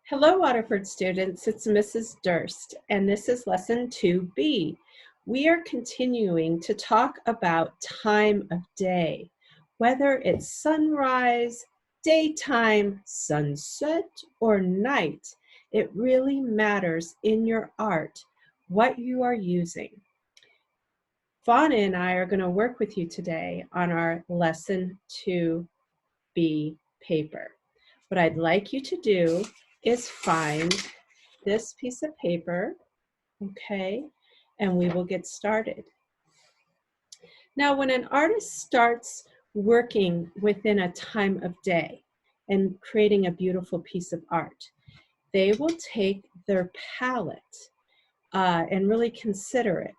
Hello, Waterford students. It's Mrs. Durst, and this is lesson 2B. We are continuing to talk about time of day, whether it's sunrise, daytime, sunset, or night. It really matters in your art what you are using. Fauna and I are going to work with you today on our lesson 2B paper. What I'd like you to do is find this piece of paper, okay, and we will get started. Now, when an artist starts working within a time of day and creating a beautiful piece of art, they will take their palette and really consider it.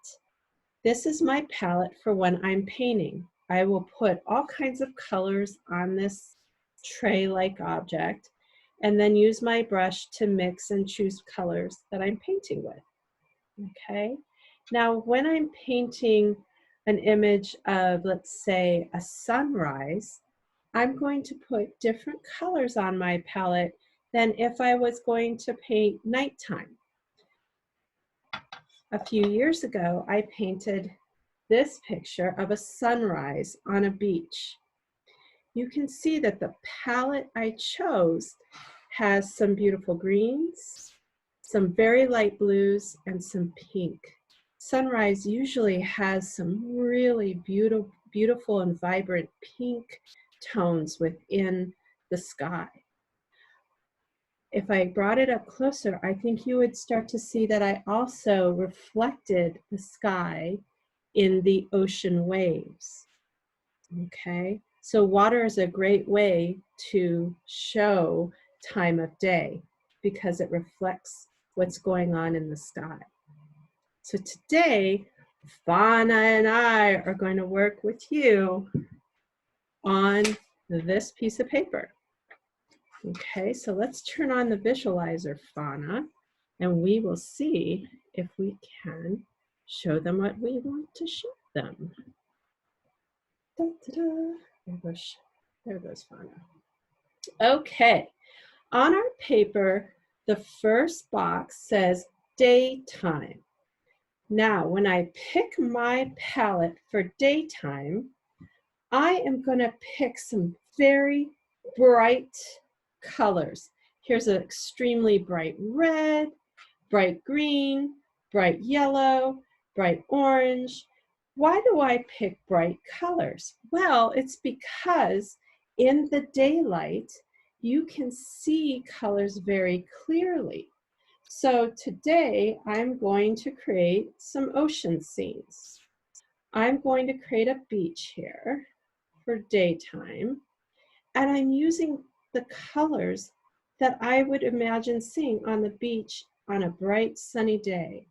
This is my palette for when I'm painting. I will put all kinds of colors on this tray-like object and then use my brush to mix and choose colors that I'm painting with. Okay, now when I'm painting an image of, let's say, a sunrise, I'm going to put different colors on my palette than if I was going to paint nighttime. A few years ago, I painted this picture of a sunrise on a beach. You can see that the palette I chose has some beautiful greens, some very light blues, and some pink. Sunrise usually has some really beautiful and vibrant pink tones within the sky. If I brought it up closer, I think you would start to see that I also reflected the sky in the ocean waves. Okay, so water is a great way to show time of day because it reflects what's going on in the sky. So today, Fauna and I are going to work with you on this piece of paper. Okay, so let's turn on the visualizer, Fauna, and we will see if we can show them what we want to show them. Da, da, da. There goes Fauna. Okay, on our paper, the first box says daytime. Now, when I pick my palette for daytime, I am going to pick some very bright colors. Here's an extremely bright red, bright green, bright yellow, bright orange. Why do I pick bright colors? Well, it's because in the daylight, you can see colors very clearly. So today, I'm going to create some ocean scenes. I'm going to create a beach here for daytime, and I'm using the colors that I would imagine seeing on the beach on a bright sunny day.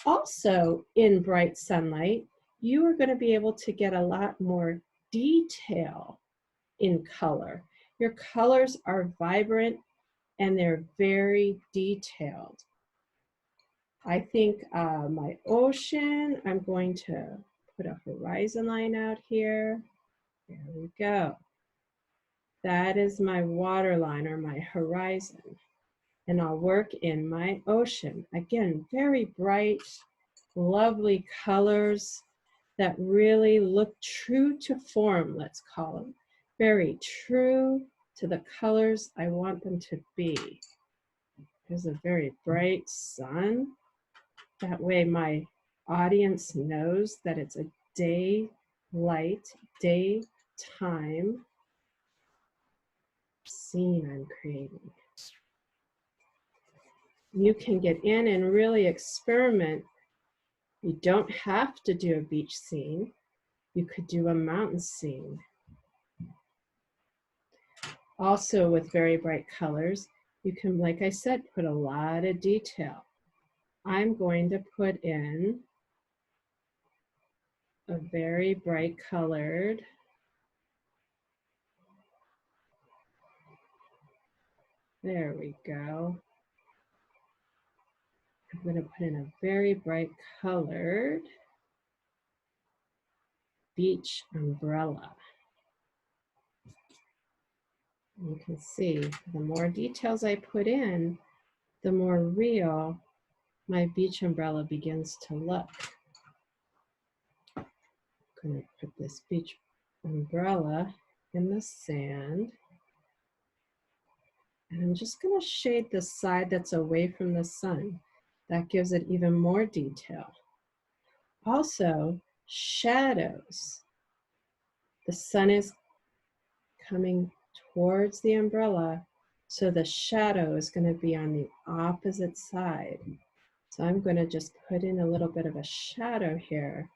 Also, in bright sunlight, you are going to be able to get a lot more detail in color. Your colors are vibrant and they're very detailed. I think my ocean, I'm going to put a horizon line out here. There we go. That is my water line or my horizon. And I'll work in my ocean. Again, very bright, lovely colors that really look true to form, let's call them. Very true to the colors I want them to be. There's a very bright sun. That way my audience knows that it's a daylight, daytime scene I'm creating. You can get in and really experiment. You don't have to do a beach scene. You could do a mountain scene. Also with very bright colors, you can, like I said, put a lot of detail. I'm going to put in a very bright colored there we go. I'm going to put in a very bright colored beach umbrella. You can see the more details I put in, the more real my beach umbrella begins to look. I'm going to put this beach umbrella in the sand. And I'm just going to shade the side that's away from the sun. That gives it even more detail. Also, shadows. The sun is coming towards the umbrella, so the shadow is going to be on the opposite side. So I'm going to just put in a little bit of a shadow here.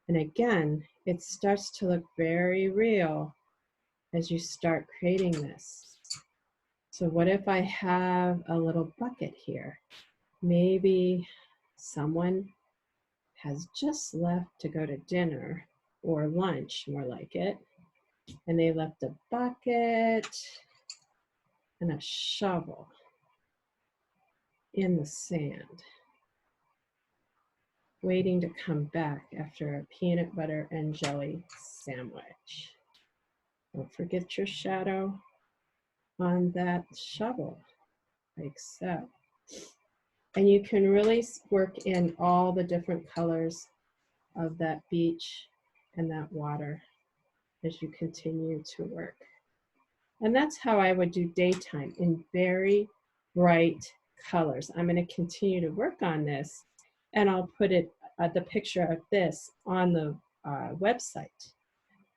And again, it starts to look very real as you start creating this. So what if I have a little bucket here? Maybe someone has just left to go to dinner or lunch, more like it, and they left a bucket and a shovel in the sand, waiting to come back after a peanut butter and jelly sandwich. Don't forget your shadow on that shovel, like so. And you can really work in all the different colors of that beach and that water as you continue to work. And that's how I would do daytime, in very bright colors. I'm going to continue to work on this, and I'll put it, the picture of this on the website.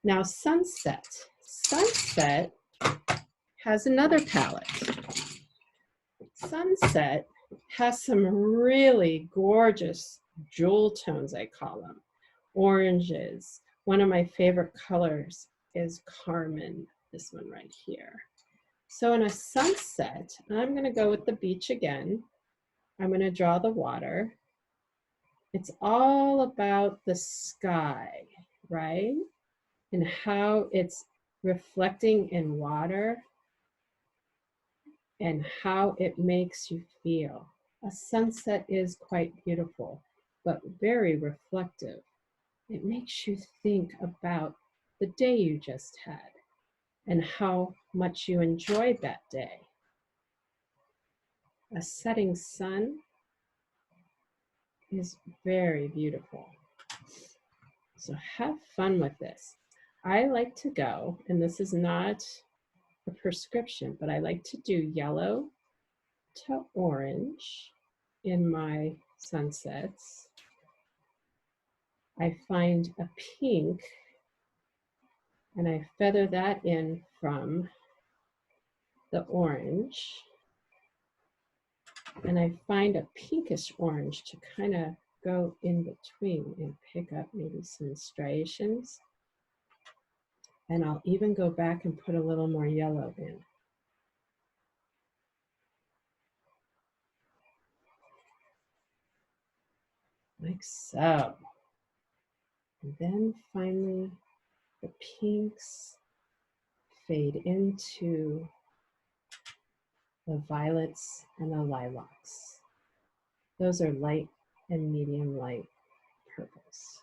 Now sunset. Sunset has another palette. Sunset has some really gorgeous jewel tones, I call them. Oranges. One of my favorite colors is Carmine, this one right here. So in a sunset, I'm going to go with the beach again. I'm going to draw the water. It's all about the sky, right? And how it's reflecting in water and how it makes you feel. A sunset is quite beautiful, but very reflective. It makes you think about the day you just had and how much you enjoyed that day. A setting sun is very beautiful. So have fun with this. I like to go, and this is not a prescription, but I like to do yellow to orange in my sunsets. I find a pink and I feather that in from the orange. And I find a pinkish orange to kind of go in between and pick up maybe some striations. And I'll even go back and put a little more yellow in. Like so. And then finally, the pinks fade into the violets and the lilacs. Those are light and medium light purples.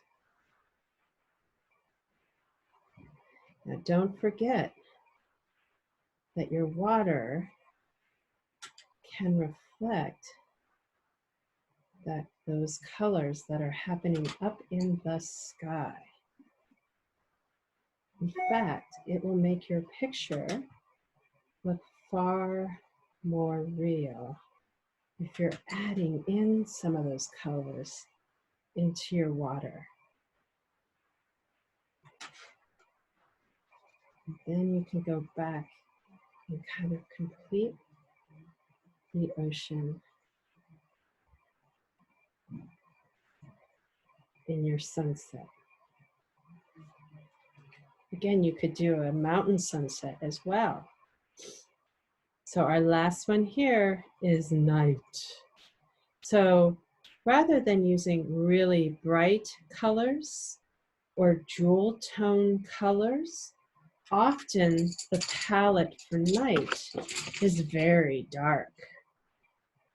Now don't forget that your water can reflect those colors that are happening up in the sky. In fact, it will make your picture look far more real if you're adding in some of those colors into your water. And then you can go back and kind of complete the ocean in your sunset. Again, you could do a mountain sunset as well. So our last one here is night. So rather than using really bright colors or jewel tone colors, often the palette for night is very dark.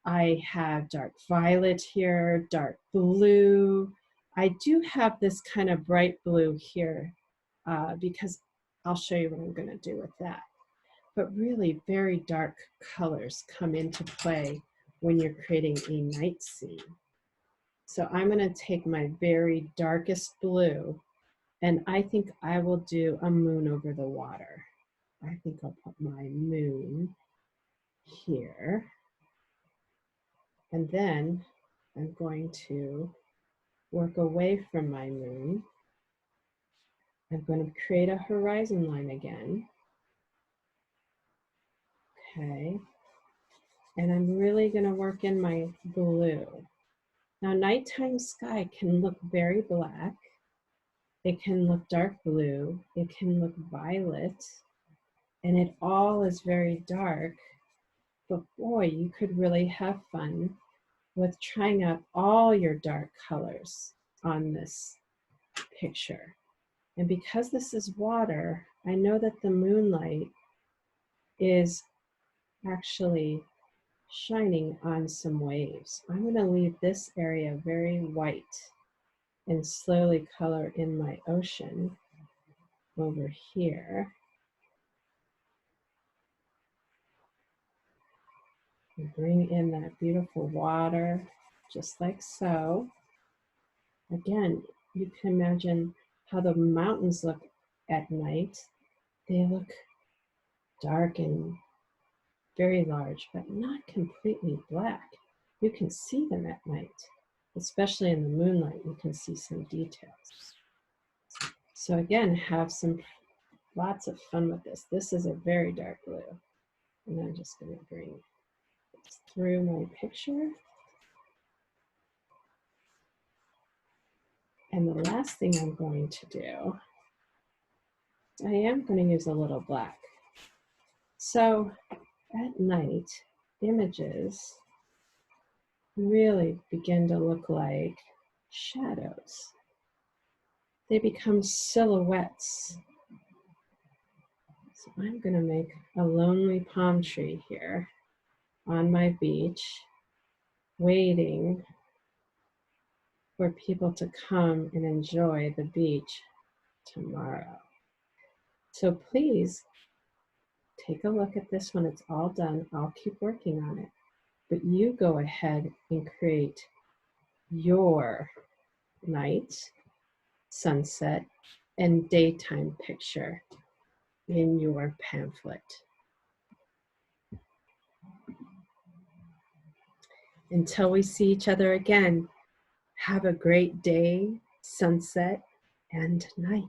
I have dark violet here, dark blue. I do have this kind of bright blue here because I'll show you what I'm going to do with that. but really very dark colors come into play when you're creating a night scene. So I'm going to take my very darkest blue, and I think I will do a moon over the water. I think I'll put my moon here. And then I'm going to work away from my moon. I'm going to create a horizon line again. Okay. And I'm really going to work in my blue. Now, nighttime sky can look very black. It can look dark blue. It can look violet. And it all is very dark. But boy, you could really have fun with trying out all your dark colors on this picture. And because this is water, I know that the moonlight is actually shining on some waves. I'm going to leave this area very white and slowly color in my ocean over here. And bring in that beautiful water, just like so. Again, you can imagine how the mountains look at night. They look dark and very large, but not completely black. You can see them at night, especially in the moonlight. You can see some details. So again, have lots of fun with this. This is a very dark blue. And I'm just going to bring this through my picture. And the last thing I'm going to do, I am going to use a little black. So at night, images really begin to look like shadows. They become silhouettes. So I'm going to make a lonely palm tree here on my beach, waiting for people to come and enjoy the beach tomorrow. So please take a look at this when it's all done. I'll keep working on it. But you go ahead and create your night, sunset, and daytime picture in your pamphlet. Until we see each other again, have a great day, sunset, and night.